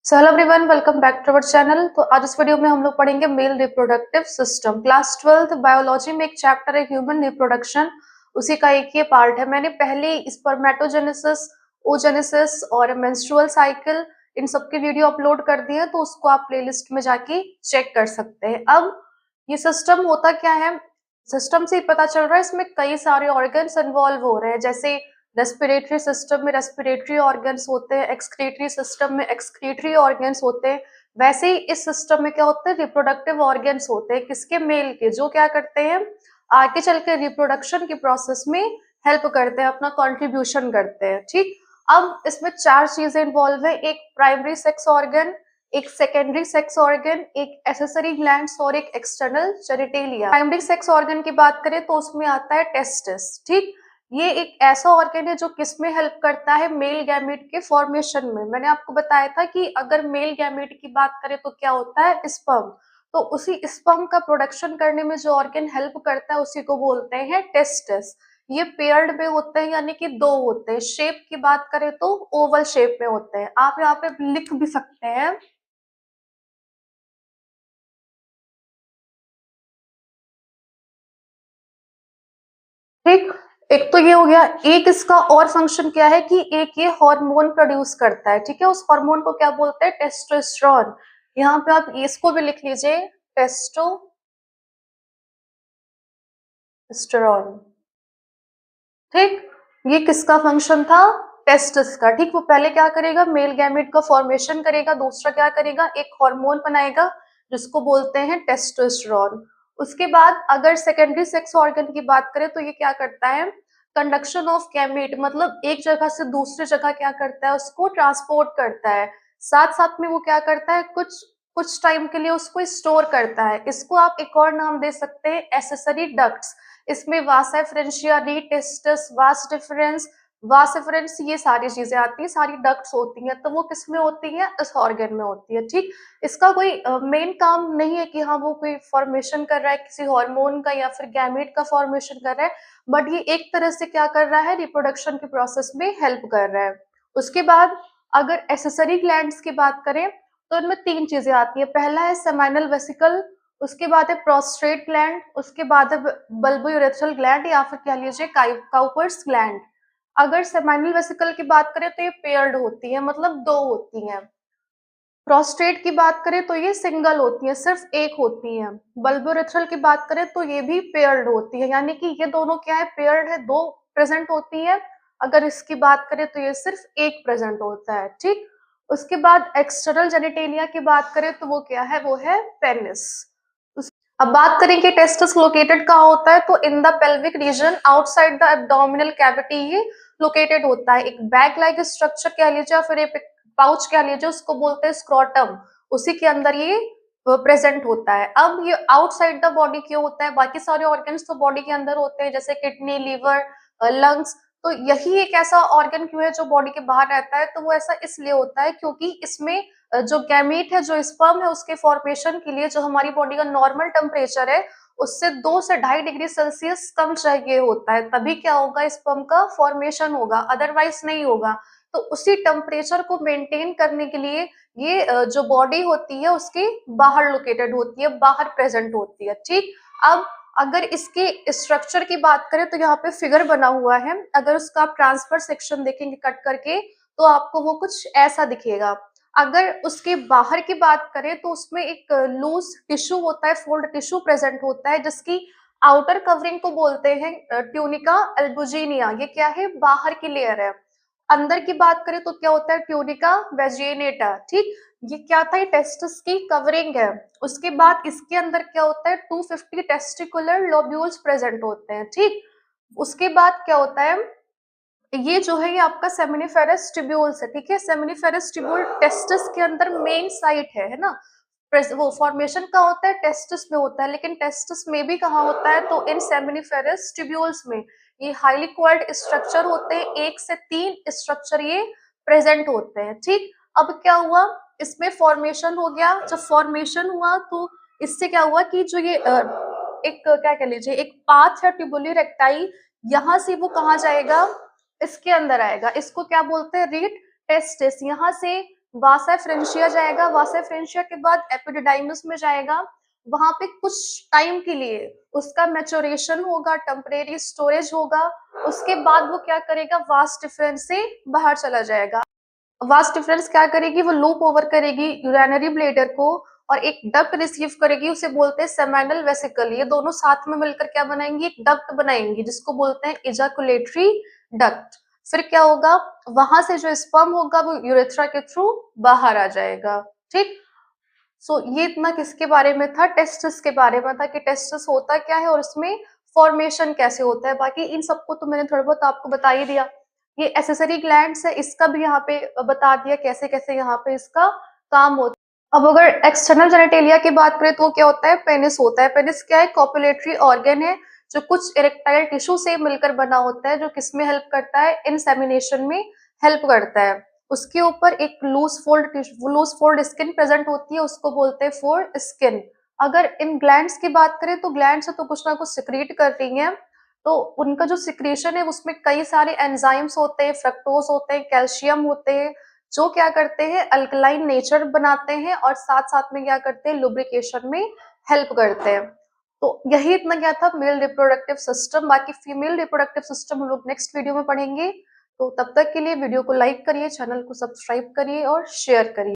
So hello everyone, welcome back to our channel. तो आज इस वीडियो में हम लोग पढ़ेंगे male reproductive system. Class 12th biology में एक चैप्टर है ह्यूमन रिप्रोडक्शन, उसी का एक ये पार्ट है। मैंने पहले स्पर्मेटोजेनेसिस, ओजेनेसिस और मेंस्ट्रुअल साइकिल इन सब के वीडियो अपलोड कर दिए हैं, तो उसको आप प्लेलिस्ट में जाके चेक कर सकते हैं। अब ये सिस्टम होता क्या है, सिस्टम से ही पता चल रहा है इसमें कई सारे ऑर्गन्स इन्वॉल्व हो रहे हैं। जैसे रेस्पिरेटरी सिस्टम में रेस्पिरेटरी ऑर्गन्स होते हैं, एक्सक्रीटरी सिस्टम में एक्सक्रीटरी ऑर्गन्स होते हैं। वैसे ही इस सिस्टम में क्या होते हैं, रिप्रोडक्टिव ऑर्गन्स होते हैं। किसके? मेल के, जो क्या करते हैं, आगे चल के रिप्रोडक्शन की प्रोसेस में हेल्प करते हैं, अपना कंट्रीब्यूशन करते हैं। ठीक, अब इसमें चार चीजें इन्वॉल्व है। एक प्राइमरी सेक्स ऑर्गन, एक सेकेंडरी सेक्स ऑर्गन, एक एसेसरी ग्लैंड्स और एक external genitalia. Primary sex organ की बात करें तो उसमें आता है टेस्टिस। ठीक, ये एक ऐसा ऑर्गन है जो किसमें हेल्प करता है, मेल गैमेट के फॉर्मेशन में। मैंने आपको बताया था कि अगर मेल गैमेट की बात करें तो क्या होता है, स्पर्म। तो उसी स्पर्म का प्रोडक्शन करने में जो ऑर्गन हेल्प करता है उसी को बोलते हैं टेस्टिस। ये पेयर्ड में होते हैं, यानी कि दो होते हैं। शेप की बात करें तो ओवल शेप में होते हैं। आप यहाँ पे लिख भी सकते हैं। ठीक, एक तो ये हो गया। एक इसका और फंक्शन क्या है कि एक ये हार्मोन प्रोड्यूस करता है। ठीक है, उस हार्मोन को क्या बोलते हैं, टेस्टोस्टेरोन। यहाँ पे आप इसको भी लिख लीजिए, टेस्टोस्टेरोन। ठीक, ये किसका फंक्शन था, टेस्टिस का। ठीक, वो पहले क्या करेगा, मेल गैमेट का फॉर्मेशन करेगा। दूसरा क्या करेगा, एक हार्मोन बनाएगा जिसको बोलते हैं टेस्टोस्टेरोन। उसके बाद अगर सेकेंडरी सेक्स ऑर्गन की बात करें तो ये क्या करता है, कंडक्शन ऑफ गैमेट, मतलब एक जगह से दूसरी जगह क्या करता है, उसको ट्रांसपोर्ट करता है। साथ साथ में वो क्या करता है, कुछ कुछ टाइम के लिए उसको स्टोर करता है। इसको आप एक और नाम दे सकते हैं, एसेसरी डक्ट्स। इसमें वास एफरेंशिया, टेस्टिस, वास डिफरेंस, वासिफरेंस, ये सारी चीजें आती है, सारी डक्ट्स होती हैं। तो वो किस में होती है, इस ऑर्गन में होती है। ठीक, इसका कोई मेन काम नहीं है कि हाँ वो कोई फॉर्मेशन कर रहा है किसी हार्मोन का या फिर गैमेट का फॉर्मेशन कर रहा है, बट ये एक तरह से क्या कर रहा है, रिप्रोडक्शन के प्रोसेस में हेल्प कर रहा है। उसके बाद अगर एसेसरी ग्लैंड्स की बात करें तो इनमें तीन चीजें आती है। पहला है सेमाइनल वेसिकल, उसके बाद है प्रोस्ट्रेट ग्लैंड, उसके बाद है बल्बोयूरेथ्रल ग्लैंड या फिर कह लीजिए काउपर्स ग्लैंड। अगर सेमाइनल वेसिकल की बात करें तो ये पेयर्ड होती है, मतलब दो होती हैं। प्रोस्टेट की बात करें तो ये सिंगल होती है, सिर्फ एक होती है। बल्बोरेथ्रल की बात करें तो ये भी पेयर्ड होती है, यानी कि ये दोनों क्या है, पेयर्ड है, दो प्रेजेंट होती है। अगर इसकी बात करें तो ये सिर्फ एक प्रेजेंट होता है। ठीक, उसके बाद एक्सटर्नल जेनिटेलिया की बात करें तो वो क्या है, वो है पेनिस। अब बात करें कि टेस्टिस लोकेटेड कहाँ होता है, तो in the pelvic region outside the abdominal cavity ये लोकेटेड होता है। एक बैग लाइक स्ट्रक्चर कह लीजिए या फिर एक पाउच कह लीजिए, उसको बोलते हैं स्क्रोटम। उसी के अंदर ये प्रेजेंट होता है। अब ये आउटसाइड द बॉडी क्यों होता है, बाकी सारे ऑर्गन्स तो बॉडी के अंदर होते हैं, जैसे किडनी, लीवर, लंग्स। तो यही एक ऐसा ऑर्गन क्यों है जो बॉडी के बाहर रहता है, तो वो ऐसा इसलिए होता है क्योंकि इसमें जो गैमीट है, जो स्पर्म है, उसके फॉर्मेशन के लिए जो हमारी बॉडी का नॉर्मल टेम्परेचर है उससे 2 से 2.5 डिग्री सेल्सियस कम चाहिए होता है, तभी क्या होगा, स्पर्म का फॉर्मेशन होगा, अदरवाइज नहीं होगा। तो उसी टेम्परेचर को मेंटेन करने के लिए ये जो बॉडी होती है उसके बाहर लोकेटेड होती है, बाहर प्रेजेंट होती है। ठीक, अब अगर इसके स्ट्रक्चर की बात करें तो यहाँ पे फिगर बना हुआ है। अगर उसका आप ट्रांसफर सेक्शन देखेंगे कट करके तो आपको वो कुछ ऐसा दिखेगा। अगर उसके बाहर की बात करें तो उसमें एक लूज टिश्यू होता है, फोल्ड टिश्यू प्रेजेंट होता है, जिसकी आउटर कवरिंग को बोलते हैं ट्यूनिका एल्बुजिनिया। ये क्या है, बाहर की लेयर है। अंदर की बात करें तो क्या होता है, ट्यूनिका वेजिनेटा। ठीक, ये क्या था, ये टेस्टिस की कवरिंग है। उसके बाद इसके अंदर क्या होता है, 250 टेस्टिकुलर लोब्यूल्स प्रेजेंट होते हैं। ठीक, उसके बाद क्या होता है, ये जो है ये आपका सेमिनिफेरस ट्यूब्यूल्स है। ठीक है, सेमिनिफेरस ट्यूब्यूल टेस्टिस के अंदर मेन साइट है ना। वो फॉर्मेशन का होता है टेस्टिस में होता है, लेकिन टेस्टिस में भी कहाँ होता है, तो इन सेमिनिफेरस ट्यूब्यूल्स में। ये हाईली कोइल्ड स्ट्रक्चर होते हैं, 1 से 3 स्ट्रक्चर ये प्रेजेंट होते हैं। ठीक, अब क्या हुआ, इसमें फॉर्मेशन हो गया। जब फॉर्मेशन हुआ तो इससे क्या हुआ कि जो ये एक क्या कह लीजिए, एक पाथ है ट्यूबुली रेक्टाई, यहाँ से वो कहाँ जाएगा, इसके अंदर आएगा। इसको क्या बोलते हैं, रीट टेस्टिस। यहाँ से वासा फ्रेंशिया जाएगा, वासा फ्रेंशिया के बाद एपिडिडाइमिस में जाएगा। वहां पे कुछ टाइम के लिए उसका मैच्योरेशन होगा, टेम्परेरी स्टोरेज होगा। उसके बाद वो क्या करेगा, वास्ट डिफरेंस से बाहर चला जाएगा। वास्ट डिफरेंस क्या करेगी, वो लूप ओवर करेगी यूरिनरी ब्लेडर को और एक डक्ट रिसीव करेगी, उसे बोलते हैं सेमिनल वेसिकल। ये दोनों साथ में मिलकर क्या बनाएंगी, एक डक्ट बनाएंगी जिसको बोलते हैं इजैकुलेटरी डक्ट। फिर क्या होगा, वहां से जो स्पर्म होगा वो यूरेथ्रा के थ्रू बाहर आ जाएगा। ठीक। सो ये इतना किसके बारे में था, टेस्टिस के बारे में था कि टेस्टिस होता क्या है और उसमें फॉर्मेशन कैसे होता है। बाकी इन सबको तो मैंने थोड़ा बहुत आपको बता ही दिया। ये एसेसरी ग्लैंड्स है, इसका भी यहाँ पे बता दिया कैसे कैसे यहाँ पे इसका काम होता है। अब अगर एक्सटर्नल जेनिटेलिया की बात करें तो क्या होता है, पेनिस होता है। पेनिस क्या है, कॉपुलेटरी ऑर्गन है जो कुछ इरेक्टाइल टिश्यू से मिलकर बना होता है, जो किसमें हेल्प करता है, इंसेमिनेशन में हेल्प करता है। उसके ऊपर एक लूज फोल्ड स्किन प्रेजेंट होती है, उसको बोलते हैं फोर स्किन। अगर इन ग्लैंड्स की बात करें तो ग्लैंड्स तो कुछ ना कुछ सिक्रीट कर रही हैं, तो उनका जो सिक्रीशन है उसमें कई सारे एंजाइम्स होते हैं, फ्रक्टोज होते हैं, कैल्शियम होते हैं, जो क्या करते हैं, अल्कलाइन नेचर बनाते हैं और साथ साथ में क्या करते हैं, लुब्रिकेशन में हेल्प करते हैं। तो यही इतना क्या था मेल रिप्रोडक्टिव सिस्टम। बाकी फीमेल रिप्रोडक्टिव सिस्टम हम लोग नेक्स्ट वीडियो में पढ़ेंगे। तो तब तक के लिए वीडियो को लाइक करिए, चैनल को सब्सक्राइब करिए और शेयर करिए।